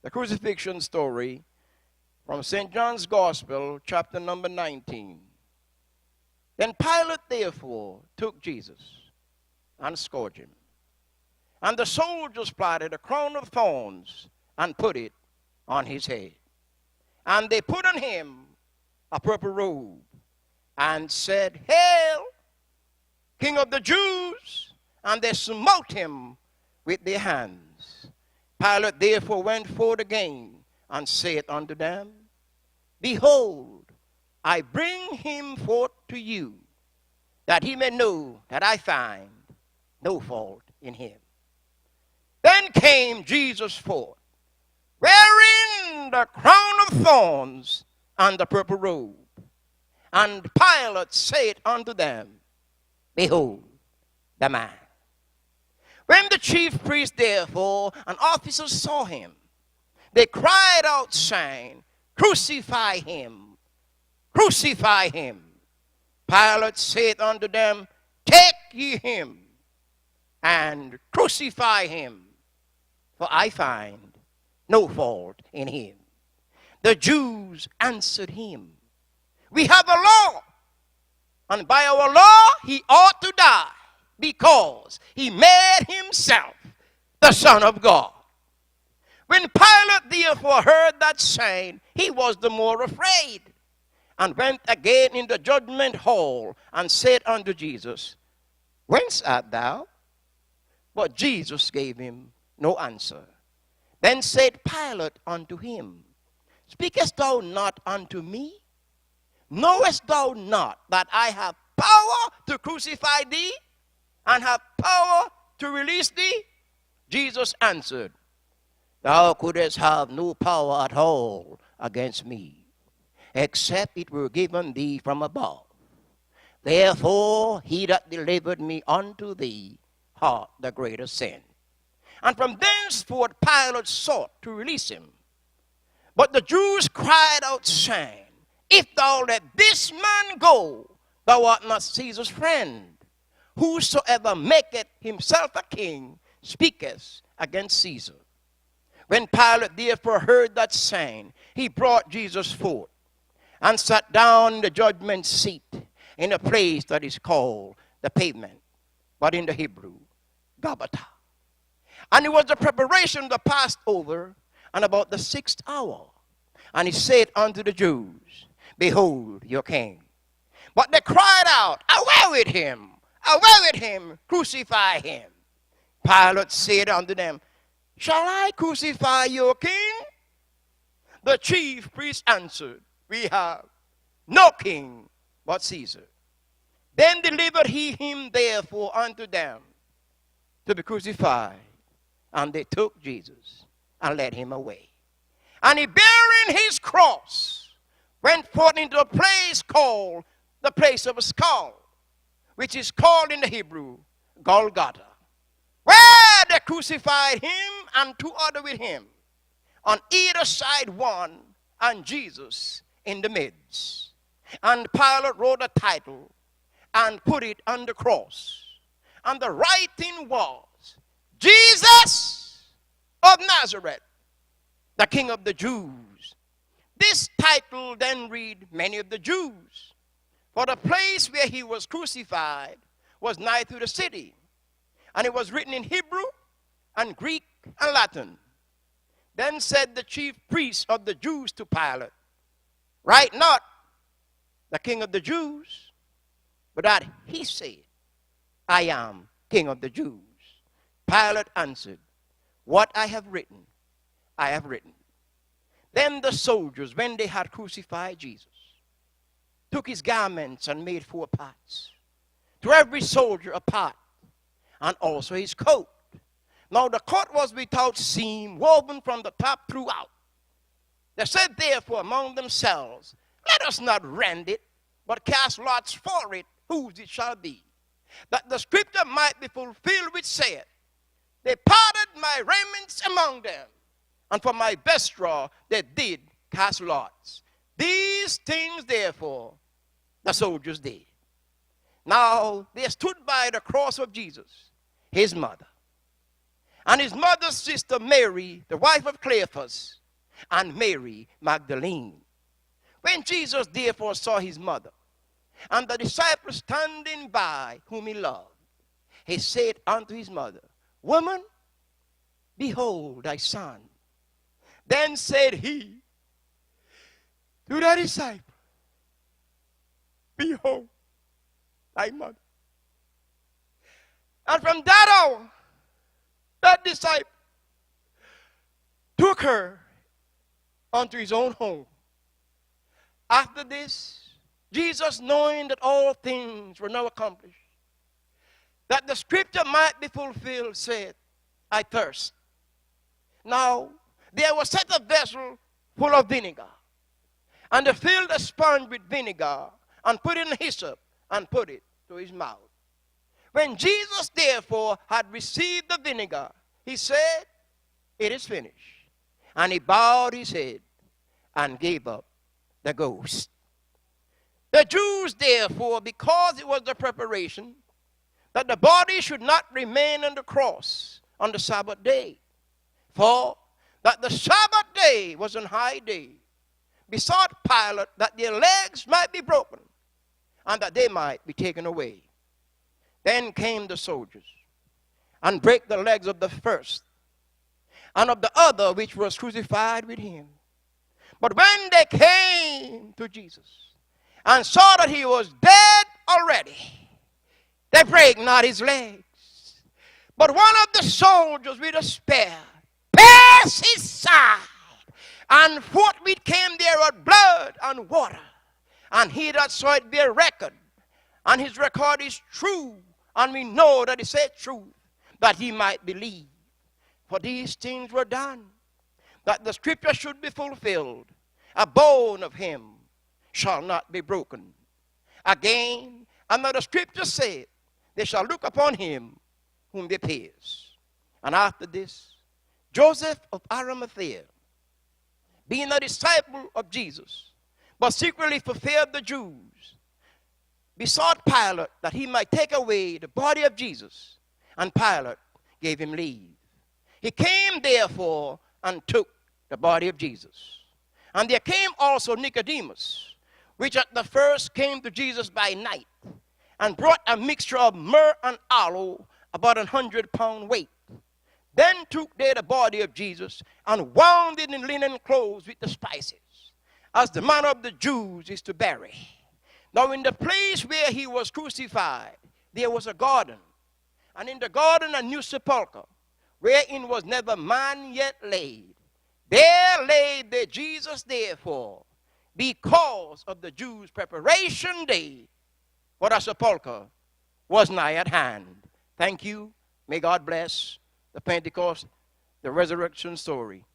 the crucifixion story from St. John's Gospel, chapter number 19. Then Pilate therefore took Jesus and scourged him. And the soldiers plaited a crown of thorns and put it on his head. And they put on him a purple robe and said, Hail, King of the Jews! And they smote him with their hands. Pilate therefore went forth again and said unto them, Behold, I bring him forth to you, that he may know that I find no fault in him. Then came Jesus forth, wearing the crown of thorns and the purple robe. And Pilate said unto them, Behold the man. When the chief priests therefore and officers saw him, they cried out, saying, Crucify him, crucify him. Pilate said unto them, Take ye him, and crucify him, for I find no fault in him. The Jews answered him, We have a law, and by our law he ought to die, because he made himself the Son of God. When Pilate therefore heard that saying, he was the more afraid, and went again in the judgment hall, and said unto Jesus, Whence art thou? But Jesus gave him no answer. Then said Pilate unto him, Speakest thou not unto me? Knowest thou not that I have power to crucify thee, and have power to release thee? Jesus answered, Thou couldst have no power at all against me, except it were given thee from above. Therefore he that delivered me unto thee hath the greater sin. And from thenceforth Pilate sought to release him. But the Jews cried out, saying, If thou let this man go, thou art not Caesar's friend. Whosoever maketh himself a king speaketh against Caesar. When Pilate therefore heard that saying, he brought Jesus forth, and sat down in the judgment seat in a place that is called the pavement, but in the Hebrew, Gabbatha. And it was the preparation of the Passover, and about the 6th hour. And he said unto the Jews, Behold your king. But they cried out, Away with him! Away with him! Crucify him! Pilate said unto them, Shall I crucify your king? The chief priest answered, We have no king but Caesar. Then delivered he him therefore unto them to be crucified. And they took Jesus and led him away. And he, bearing his cross, went forth into a place called the place of a skull, which is called in the Hebrew Golgotha, where they crucified him and two others with him, on either side one, and Jesus in the midst. And Pilate wrote a title and put it on the cross. And the writing was, Jesus of Nazareth, the King of the Jews. This title then read, Many of the Jews. For the place where he was crucified was nigh to the city. And it was written in Hebrew and Greek and Latin. Then said the chief priests of the Jews to Pilate, Write not the King of the Jews, but that he said, I am King of the Jews. Pilate answered, What I have written, I have written. Then the soldiers, when they had crucified Jesus, took his garments and made 4 parts, to every soldier a part, and also his coat. Now the coat was without seam, woven from the top throughout. They said therefore among themselves, Let us not rend it, but cast lots for it, whose it shall be, that the scripture might be fulfilled which saith, They parted my raiments among them, and for my vesture they did cast lots. These things therefore the soldiers did. Now there stood by the cross of Jesus his mother, and his mother's sister Mary, the wife of Cleophas, and Mary Magdalene. When Jesus therefore saw his mother, and the disciples standing by whom he loved, he said unto his mother, Woman, behold thy son. Then said he to the disciple, Behold thy mother. And from that hour, that disciple took her unto his own home. After this, Jesus, knowing that all things were now accomplished, that the scripture might be fulfilled, said, I thirst. Now, there was set a vessel full of vinegar, and they filled a sponge with vinegar, and put in hyssop, and put it to his mouth. When Jesus, therefore, had received the vinegar, he said, It is finished. And he bowed his head and gave up the ghost. The Jews, therefore, because it was the preparation that the body should not remain on the cross on the Sabbath day, for that the Sabbath day was an high day, besought Pilate that their legs might be broken and that they might be taken away. Then came the soldiers and brake the legs of the first and of the other which was crucified with him. But when they came to Jesus and saw that he was dead already, they brake not his legs. But one of the soldiers with a spear pierced his side, and forthwith came there out blood and water. And he that saw it bear record, and his record is true, and we know that he said truth, that he might believe. For these things were done, that the scripture should be fulfilled. A bone of him shall not be broken. Again, another scripture said, they shall look upon him whom they pierced. And after this, Joseph of Arimathea, being a disciple of Jesus, but secretly for fear of the Jews, besought Pilate that he might take away the body of Jesus. And Pilate gave him leave. He came therefore and took the body of Jesus. And there came also Nicodemus, which at the first came to Jesus by night, and brought a mixture of myrrh and aloe, about 100 pound weight. Then took they the body of Jesus, and wound it in linen clothes with the spices, as the manner of the Jews is to bury. Now in the place where he was crucified, there was a garden, and in the garden a new sepulchre, wherein was never man yet laid. There laid they Jesus therefore, because of the Jews' preparation day, for the sepulchre was nigh at hand. Thank you. May God bless the Pentecost, the resurrection story